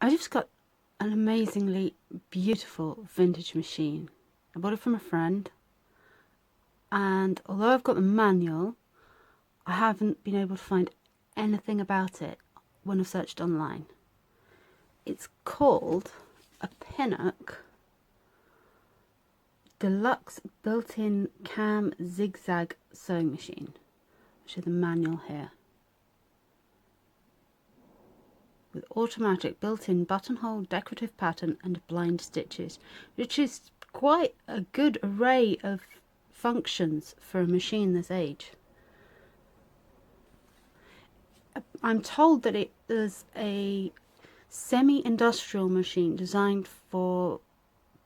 I just got an amazingly beautiful vintage machine. I bought it from a friend, and although I've got the manual, I haven't been able to find anything about it when I've searched online. It's called a Pinnock Deluxe built-in cam zigzag sewing machine. I'll show the manual here. With automatic built-in buttonhole, decorative pattern and blind stitches, which is quite a good array of functions for a machine this age. I'm told that it is a semi-industrial machine designed for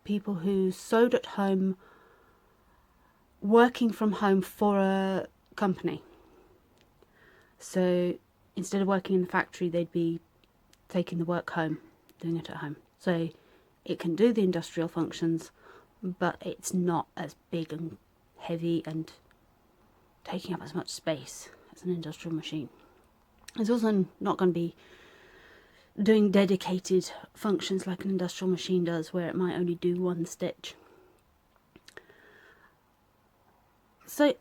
people who sewed at home, working from home for a company. So instead of working in the factory, they'd be taking the work home, doing it at home. So it can do the industrial functions, but it's not as big and heavy and taking up as much space as an industrial machine. It's also not going to be doing dedicated functions like an industrial machine does, where it might only do one stitch. So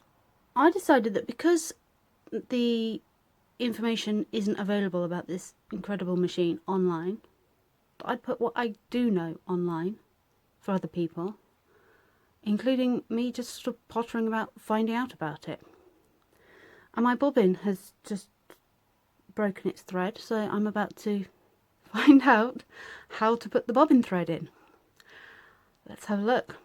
I decided that because the information isn't available about this incredible machine online, I'd put what I do know online for other people, including me just sort of pottering about finding out about it. And my bobbin has just broken its thread, so I'm about to find out how to put the bobbin thread in. Let's have a look.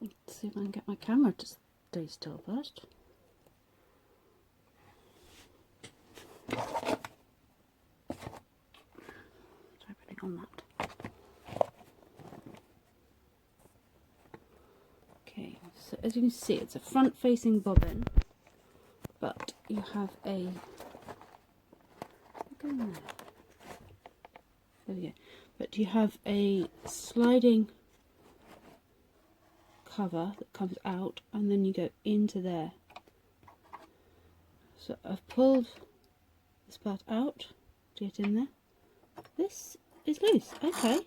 Let's see if I can get my camera to stay still first. Try putting on that. Okay, so as you can see, it's a front-facing bobbin, but you have a... Go in there. There we go. But you have a sliding cover that comes out, and then you go into there. So I've pulled this part out to get in there. This is loose. Okay,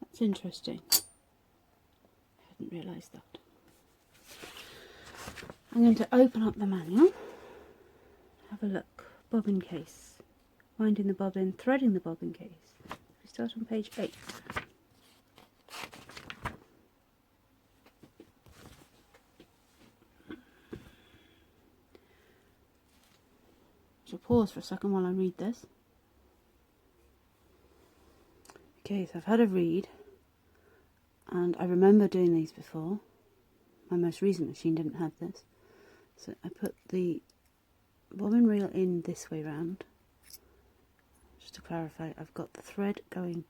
that's interesting. I hadn't realised that. I'm going to open up the manual. Have a look. Bobbin case. Winding the bobbin, threading the bobbin case. We start on page 8. So pause for a second while I read this. Okay, so I've had a read, and I remember doing these before. My most recent machine didn't have this. So I put the bobbin reel in this way round. Just to clarify, I've got the thread going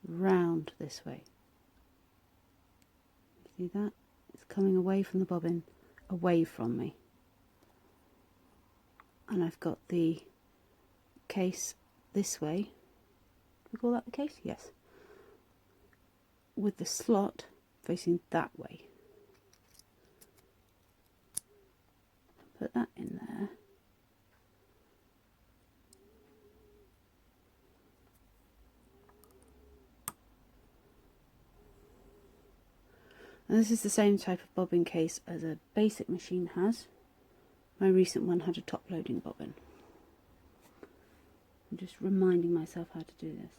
round this way. See that? It's coming away from the bobbin, away from me. And I've got the case this way. Do we call that the case? Yes. With the slot facing that way. Put that in there. And this is the same type of bobbin case as a basic machine has. My recent one had a top loading bobbin. I'm just reminding myself how to do this.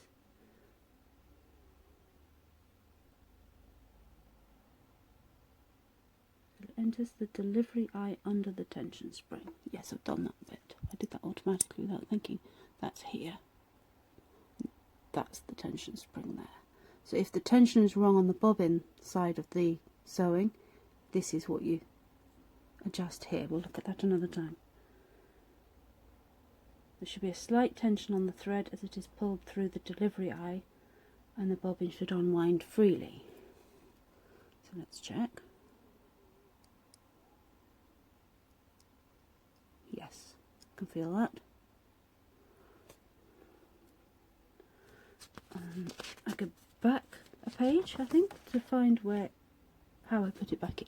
It enters the delivery eye under the tension spring. Yes, I've done that bit. I did that automatically without thinking. That's here. That's the tension spring there. So if the tension is wrong on the bobbin side of the sewing, this is what you adjust here. We'll look at that another time. There should be a slight tension on the thread as it is pulled through the delivery eye, and the bobbin should unwind freely. So let's check. Yes, I can feel that. I go back a page, I think, to find how I put it back in.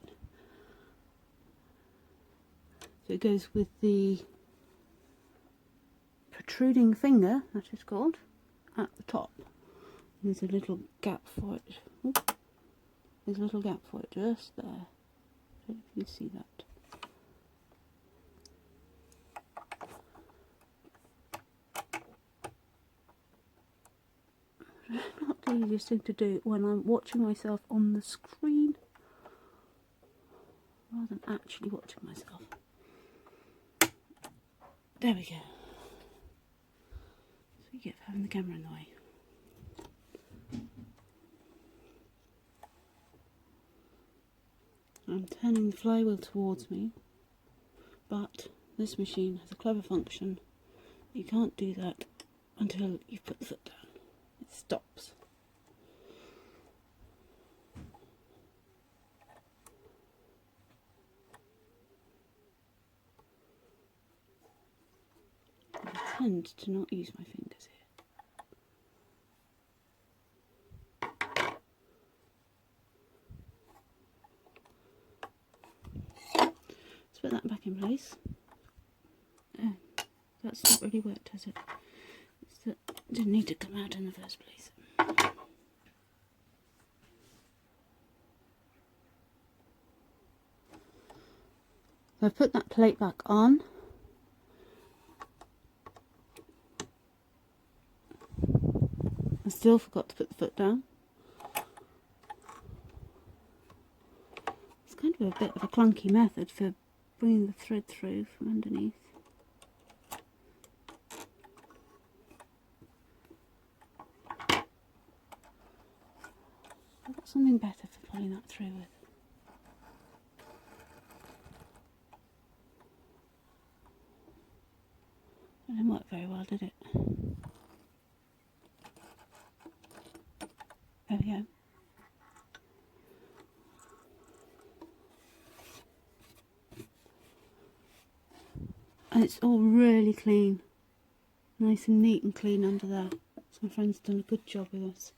It goes with the protruding finger, that is called, at the top. There's a little gap for it. Oop. There's a little gap for it just there. I don't know if you can see that. Not the easiest thing to do when I'm watching myself on the screen rather than actually watching myself. There we go. So you get having the camera in the way. I'm turning the flywheel towards me, but this machine has a clever function. You can't do that until you put the foot down. It stops. I tend to not use my fingers here. Let's put that back in place. Oh, that's not really worked, has it? It didn't need to come out in the first place. I've put that plate back on. I still forgot to put the foot down. It's kind of a bit of a clunky method for bringing the thread through from underneath. I've got something better for pulling that through with. It didn't work very well, did it? There we go. And it's all really clean. Nice and neat and clean under there. So my friend's done a good job with this.